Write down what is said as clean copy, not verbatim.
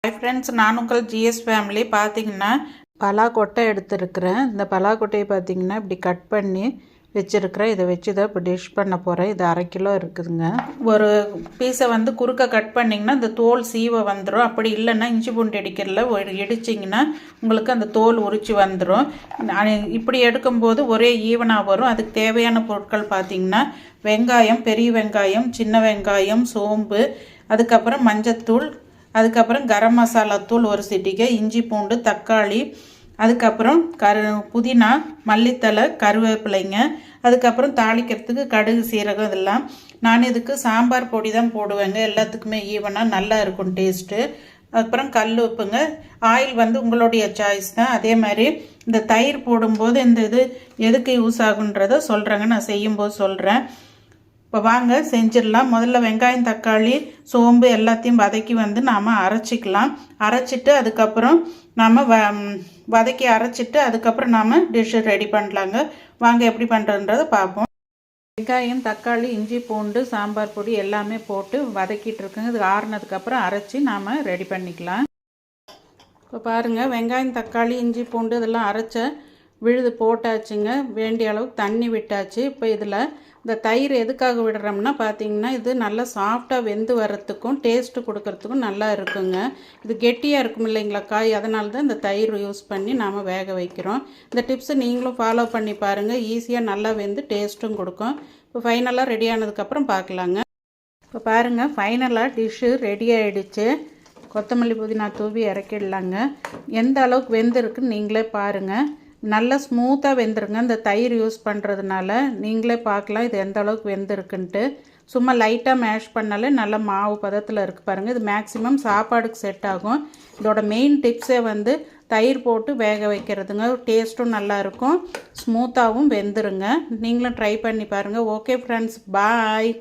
Hi friends, நான் உங்கள் GS family. பார்த்தீங்கன்னா பலாக்கொட்டை எடுத்துருக்கிறேன். இந்த பலாக்கொட்டையை பார்த்தீங்கன்னா இப்படி கட் பண்ணி வச்சுருக்கிறேன். இதை வச்சு தான் இப்போ டிஷ் பண்ண போகிறேன். இது 1/2 கிலோ இருக்குதுங்க. ஒரு பீஸை கட் பண்ணிங்கன்னா இந்த தோல் சீவை வந்துடும். அப்படி இல்லைன்னா இஞ்சி பூண்டு இடிக்கிறதுல இடிச்சிங்கன்னா உங்களுக்கு அந்த தோல் உரிச்சு வந்துடும். இப்படி எடுக்கும்போது ஒரே ஈவனாக வரும். அதுக்கு தேவையான பொருட்கள் பார்த்திங்கன்னா வெங்காயம், பெரிய வெங்காயம், சின்ன வெங்காயம், சோம்பு, அதுக்கப்புறம் மஞ்சத்தூள், அதுக்கப்புறம் கரம் மசாலா தூள் ஒரு சிட்டிகை, இஞ்சி பூண்டு, தக்காளி, அதுக்கப்புறம் புதினா, மல்லித்தலை, கருவேப்பிலைங்க, அதுக்கப்புறம் தாளிக்கிறதுக்கு கடுகு, சீரகம். இதெல்லாம் நான் இதுக்கு சாம்பார் பொடி தான் போடுவேங்க. எல்லாத்துக்குமே ஈவனாக நல்லா இருக்கும் டேஸ்ட்டு. அப்புறம் கல் உப்புங்க. ஆயில் உங்களுடைய சாய்ஸ் தான். அதே மாதிரி இந்த தயிர் போடும்போது இந்த இது எதுக்கு யூஸ் ஆகுன்றதை சொல்கிறேங்க, நான் செய்யும்போது சொல்கிறேன். இப்போ வாங்க செஞ்சிடலாம். முதல்ல வெங்காயம், தக்காளி, சோம்பு எல்லாத்தையும் வதக்கி நாம் அரைச்சிக்கலாம். அரைச்சிட்டு அதுக்கப்புறம் நாம் வதக்கி அரைச்சிட்டு அதுக்கப்புறம் நாம் டிஷ்ஷு ரெடி பண்ணலாங்க. வாங்க எப்படி பண்ணுறதுன்றதை பார்ப்போம். வெங்காயம், தக்காளி, இஞ்சி பூண்டு, சாம்பார் பொடி எல்லாமே போட்டு வதக்கிட்டு இருக்குங்க. இது ஆறுனதுக்கப்புறம் அரைச்சி நாம் ரெடி பண்ணிக்கலாம். இப்போ பாருங்கள், வெங்காயம், தக்காளி, இஞ்சி பூண்டு இதெல்லாம் அரைச்ச விழுது போட்டாச்சுங்க. வேண்டிய அளவுக்கு தண்ணி விட்டாச்சு. இப்போ இதில் இந்த தயிர் எதுக்காக விடுறோம்னா பார்த்தீங்கன்னா இது நல்லா சாஃப்டாக வெந்து வர்றதுக்கும் டேஸ்ட்டு கொடுக்கறதுக்கும் நல்லா இருக்குங்க. இது கெட்டியாக இருக்கும் இல்லைங்களா காய், அதனால தான் இந்த தயிர் யூஸ் பண்ணி நாம் வேக வைக்கிறோம். இந்த டிப்ஸை நீங்களும் ஃபாலோ பண்ணி பாருங்கள். ஈஸியாக நல்லா வெந்து டேஸ்ட்டும் கொடுக்கும். இப்போ ஃபைனலாக ரெடி ஆனதுக்கப்புறம் பார்க்கலாங்க. இப்போ பாருங்கள், ஃபைனலாக டிஷ்ஷு ரெடி ஆகிடுச்சு. கொத்தமல்லி, புதினா தூவி இறக்கிடலாங்க. எந்த அளவுக்கு வெந்திருக்குன்னு நீங்களே பாருங்கள். நல்லா ஸ்மூத்தாக வெந்துருங்க. இந்த தயிர் யூஸ் பண்ணுறதுனால நீங்களே பார்க்கலாம் இது எந்த அளவுக்கு வெந்திருக்குன்ட்டு. சும்மா லைட்டாக மேஷ் பண்ணாலே நல்ல மாவு பதத்தில் இருக்குது பாருங்கள். இது மேக்ஸிமம் சாப்பாடுக்கு செட் ஆகும். இதோட மெயின் டிப்ஸே தயிர் போட்டு வேக வைக்கிறதுங்க. டேஸ்ட்டும் நல்லாயிருக்கும், ஸ்மூத்தாகவும் வெந்துருங்க. நீங்களும் ட்ரை பண்ணி பாருங்கள். ஓகே ஃப்ரெண்ட்ஸ், பாய்.